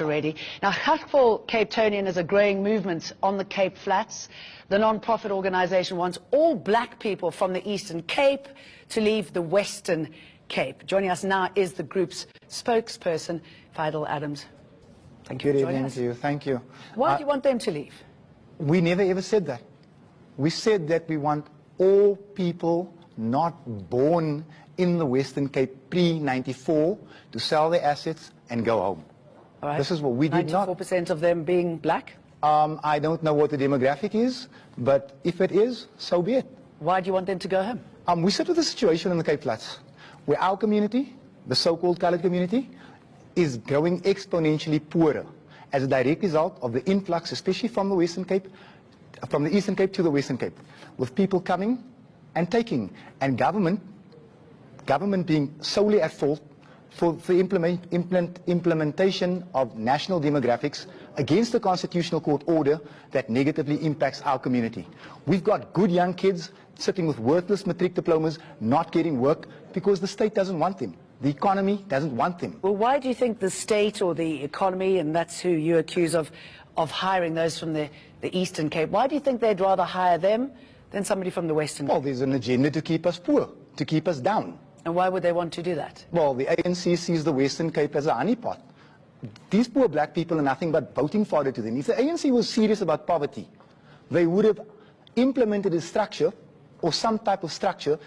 already. Now, Hustle Capetonian is a growing movement on the Cape Flats. The non-profit organisation wants all black people from the Eastern Cape to leave the Western Cape. Joining us now is the group's spokesperson, Fidel Adams. Thank you for joining us. Good evening to you. Thank you. Why do you want them to leave? We never ever said that. We said that we want all people not born in the Western Cape pre-94 to sell their assets and go home. All right. This is what we did not. 94% of them being black? I don't know what the demographic is, but if it is, so be it. Why do you want them to go home? We sit with a situation in the Cape Flats where our community, the so-called coloured community, is growing exponentially poorer as a direct result of the influx, especially from the Western Cape, from the Eastern Cape to the Western Cape, with people coming and taking, and government being solely at fault for the implementation of national demographics against the Constitutional Court order that negatively impacts our community. We've got good young kids sitting with worthless matric diplomas, not getting work because the state doesn't want them. The economy doesn't want them. Well, why do you think the state or the economy, and that's who you accuse of hiring those from the Eastern Cape, why do you think they'd rather hire them than somebody from the Western Cape? Well, there's an agenda to keep us poor, to keep us down. And why would they want to do that? Well, the ANC sees the Western Cape as a honeypot. These poor black people are nothing but voting fodder to them. If the ANC was serious about poverty, they would have implemented a structure or some type of structure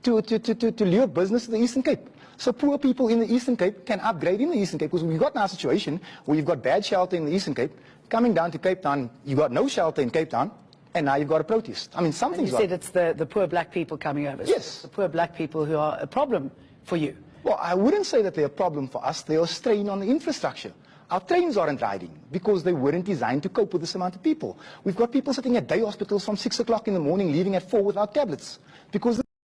to lure business to the Eastern Cape. So poor people in the Eastern Cape can upgrade in the Eastern Cape, because we've got now a situation where you've got bad shelter in the Eastern Cape, coming down to Cape Town, you've got no shelter in Cape Town, and now you've got a protest. I mean, something's wrong. You said it's the poor black people coming over. Yes. The poor black people who are a problem for you. Well, I wouldn't say that they're a problem for us. They're a strain on the infrastructure. Our trains aren't riding because they weren't designed to cope with this amount of people. We've got people sitting at day hospitals from 6 o'clock in the morning, leaving at 4 without tablets because